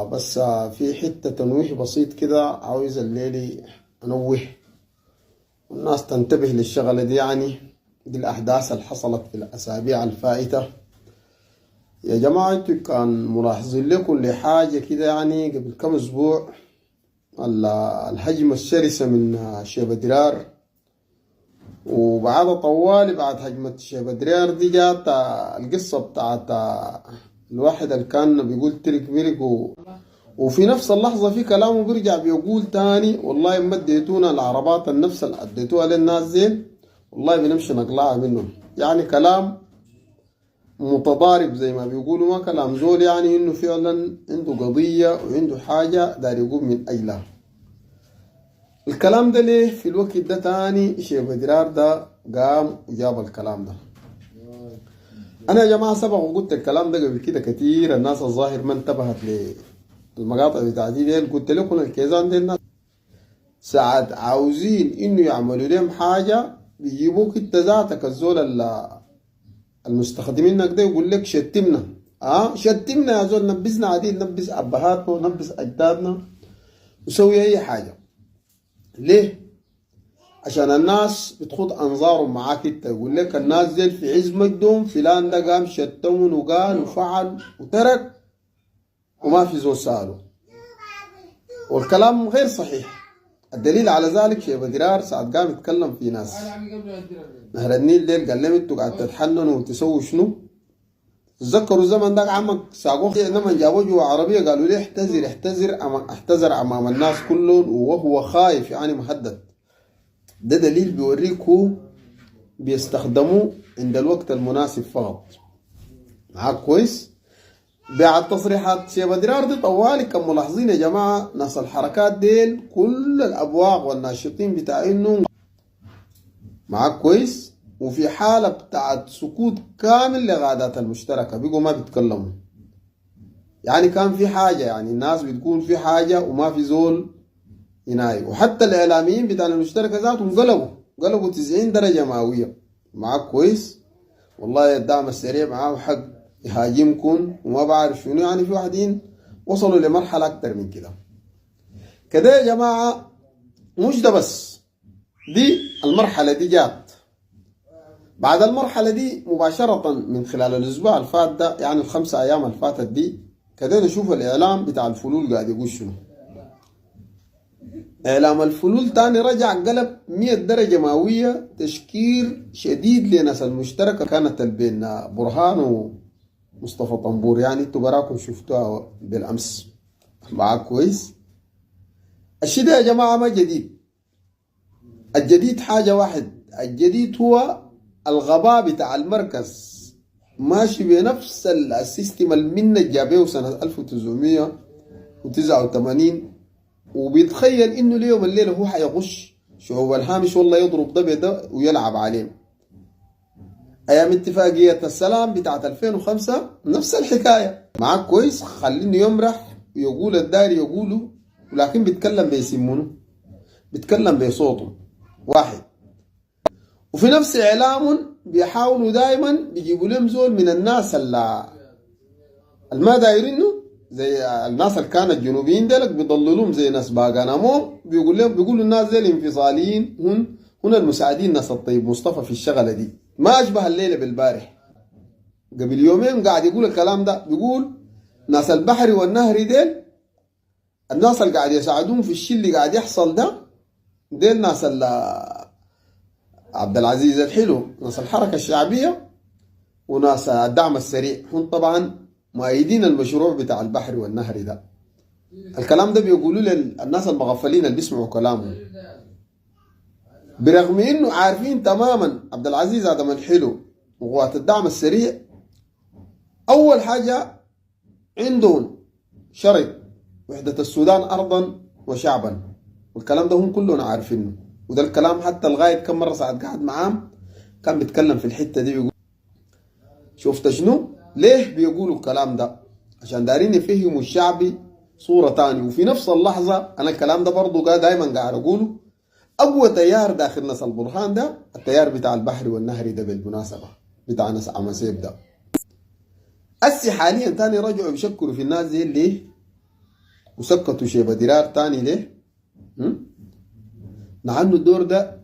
بس في حتة تنويه بسيط كده عاوز الليلي أنوه الناس تنتبه للشغلة دي. يعني دي الأحداث اللي حصلت في الأسابيع الفائتة. يا جماعة انتوا كان ملاحظين لكم لحاجة كده، يعني قبل كم أسبوع الهجمة الشرسة من شيبة درار، وبعد طوالي بعد هجمة شيبة درار دي جات القصة بتاعت الواحد اللي كان بيقول ترك برك وفي نفس اللحظة في كلامه بيرجع بيقول تاني والله ما اديتونا العربات النفس اللي اديتوها للناس زين والله بنمشي نقلعها منهم. يعني كلام متضارب زي ما بيقولوا، ما كلام زول، يعني انه فعلا عنده قضية وعنده حاجة دار يقوم من اجلها. الكلام ده ليه في الوقت ده تاني شيخ درار ده قام وجاب الكلام ده؟ انا يا جماعة سبق وقلت الكلام ده قبل كده كتير، الناس الظاهر ما انتبهت للمقاطع بتاعتي دي. قلت لكم الكيزان دي الناس ساعات عاوزين انه يعملوا لهم حاجة بيجيبوك انت ذاتك الزول المستخدمينك ده يقول لك شتمنا، شتمنا يا زول، نبسنا عديل، نبس ابهاتنا، نبس اجدادنا، وسوي اي حاجة. ليه؟ عشان الناس بتخوض انظارهم معاك انت، يقول لك الناس دي في عز مجدهم فلان ده قام شتمون وقال وفعل وترك وما في زول ساله، والكلام غير صحيح. الدليل على ذلك شيخ درار ساعة قام يتكلم في ناس نهر النيل ديل، قال لهم انتوا قاعد تتحننوا وتسووا شنو؟ تذكروا الزمن ده عمك ساقوه لما جابوه جوا عربية قالوا ليه احتذر امام الناس كلهم وهو خايف، يعني مهدد. ده دليل بيوريك هو بيستخدموه عند الوقت المناسب فقط. معاك كويس؟ بعد تصريحات شيخ درار دي طوالي كان ملاحظين يا جماعة ناس الحركات ديل كل الأبواق والناشطين بتاعينهم معاك كويس، وفي حالة بتاعت سكوت كامل لغادات المشتركة، بيقوا ما بيتكلموا. يعني كان في حاجة، يعني الناس بتقول في حاجة وما في زول يناي، وحتى الإعلاميين بتاع المشتركة ذاتهم قلبوا 90 درجة مئوية. معاك كويس؟ والله الدعم السريع معاه حق يهاجمكم وما بعرف شنو. يعني في واحدين وصلوا لمرحلة أكتر من كده. كده يا جماعة مش ده بس، دي المرحلة دي جات. بعد المرحلة دي مباشرة من خلال الأسبوع الفات ده، يعني ال5 أيام الفاتت دي، كده نشوف الإعلام بتاع الفلول قاعد يقول شنو. إعلام الفلول تاني رجع قلب 100 درجة مئوية، تشكير شديد لناس المشتركة كانت بين برهان ومصطفى طنبور. يعني انتوا براكم شفتوها بالأمس. معاك كويس؟ الشيء ده يا جماعة ما جديد. الجديد حاجة واحد، الجديد هو الغباء بتاع المركز ماشي بنفس السيستم المنة جابيه سنة 1989، وبيتخيل انه اليوم الليلة هو حيغش شعوب الهامش والله يضرب ده بده ويلعب عليهم. ايام اتفاقية السلام بتاعت 2005 نفس الحكاية. معاك كويس؟ خليني يمرح ويقول الداري يقوله، ولكن بيتكلم بيسمونه، بيتكلم بصوته واحد. وفي نفس اعلامهم بيحاولوا دائما بيجيبوا لهم زول من الناس اللي ما دايرينه، زي الناس اللي كانت جنوبيين ديلك بيضللوهم زي ناس باغانامو، بيقولوا الناس دي الانفصاليين هنا المساعدين ناس الطيب مصطفى في الشغله دي. ما اشبه الليله بالبارح، قبل يومين قاعد يقول الكلام ده، بيقول ناس البحر والنهر ديل الناس اللي قاعد يساعدون في الشيء اللي قاعد يحصل ده، ديل ناس عبد العزيز الحلو، ناس الحركه الشعبيه وناس الدعم السريع، هم طبعا مؤيدين المشروع بتاع البحر والنهر ده. الكلام ده بيقولوا للناس المغفلين اللي بيسمعوا كلامهم، برغم انه عارفين تماما عبد العزيز ادم الحلو وقوات الدعم السريع اول حاجه عندهم شرط وحده السودان ارضا وشعبا، والكلام ده هم كلهم عارفينه. وده الكلام حتى لغايه كم مره ساعات قاعد معاه كان بيتكلم في الحته دي، بيقول شفت شنو؟ ليه بيقولوا الكلام ده؟ عشان دارين يفهموا الشعبي صورة تانية. وفي نفس اللحظة أنا الكلام ده برضو دايما قاعد أقوله، أقوى تيار داخل ناس البرهان ده التيار بتاع البحر والنهر ده بالمناسبة، بتاع ناس عمسيب ده. حاليا تاني رجعوا بيشكروا في الناس دي. ليه؟ وسكتوا شيبة درار تاني ليه؟ لأنه الدور ده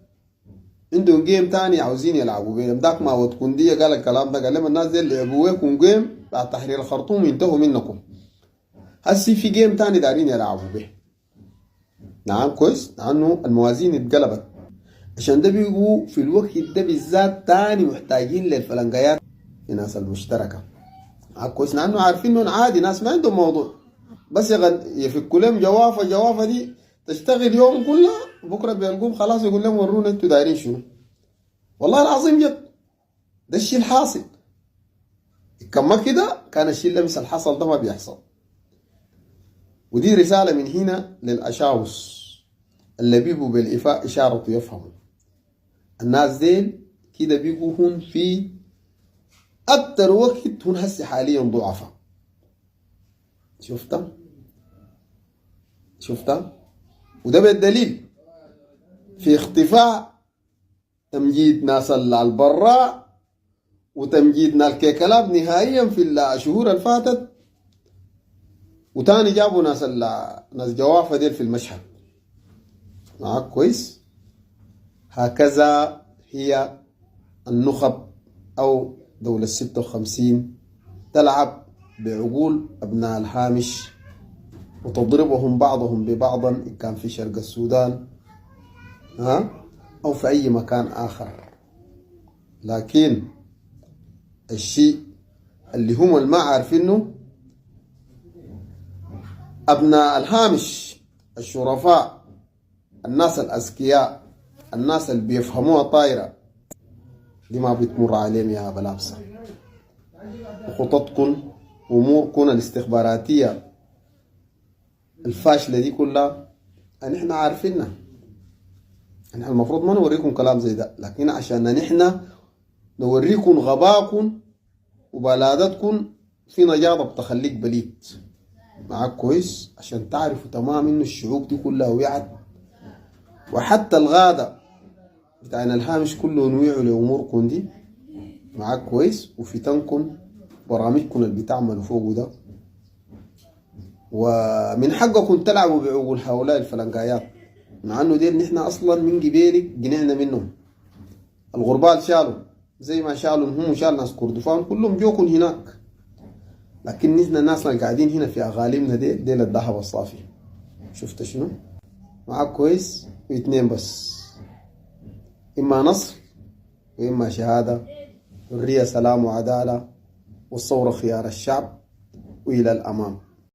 عندهم جيم تاني عاوزين يلعبوا بيه. داك ما وتكوندية قال الكلام ده، قال لهم الناس دي اللي لعبوا بيكم جيم بعد تحرير الخرطوم ينتهوا منكم. هسي في جيم تاني دارين يلعبوا به. نعم كويس، لأنه الموازين اتقلبت. عشان ده بيقوا في الوقت ده بالذات تاني محتاجين للفلنقيات في ناس المشتركة. كويس، لأنه عارفين انه عادي ناس ما عندهم موضوع، بس يفكوا لهم جوافة دي تشتغل يوم كلها، بكرة بيلقوهم خلاص يقول لهم ورونا انتوا دايرين شنو. والله العظيم جد ده الشيء الحاصل. كما كده كان الشيء اللي مثل حصل ده ما بيحصل. ودي رسالة من هنا للأشاوس اللي بيبقوا بالإفاء إشارة يفهموا. الناس ديل كده بيبقوا هون في أكتر وقت هون هسي حاليا ضعفاء. شفتها وده بالدليل في اختفاء تمجيد ناس البراء وتمجيدنا الكيكلاب نهائيا في الشهور الفاتت، وتاني جابوا ناس جوافة ديل في المشهد. معاك كويس. هكذا هي النخب أو دولة 56 تلعب بعقول أبناء الهامش وتضربهم بعضهم ببعضا، إن كان في شرق السودان أو في أي مكان آخر. لكن الشيء اللي هم ما عارفينه أبناء الهامش الشرفاء، الناس الأذكياء، الناس اللي بيفهموها طايرة دي ما بتمر عليهم يا بلابسة. وخططكم وأموركم الاستخباراتية الفاشلة دي كلها نحن عارفينها. نحن المفروض ما نوريكم كلام زي ده، لكن عشان نحن نوريكم غباكم وبلادتكم في نجاضة بتخليك بليد. معاك كويس، عشان تعرفوا تمام انه الشعوب دي كلها وقعت، وحتى الغادة بتاعنا الهامش كله نويعوا لأموركم دي. معاك كويس، وفتنكم برامجكم اللي بتعملوا فوقه ده، ومن حقكم تلعبوا بعقول هؤلاء الفلنقايات، مع انه ديل نحن اصلا من قبيلك جنعنا منهم. الغربال شالوا زي ما شالوا هم وشال ناس كردفان كلهم جوكم هناك، لكن نحن الناس اللي قاعدين هنا في اغاليمنا ديل الذهب الصافي. شفت شنو؟ معاك كويس. واثنين بس، اما نصر واما شهاده، حريه سلام وعداله، والثوره خيار الشعب، والى الامام.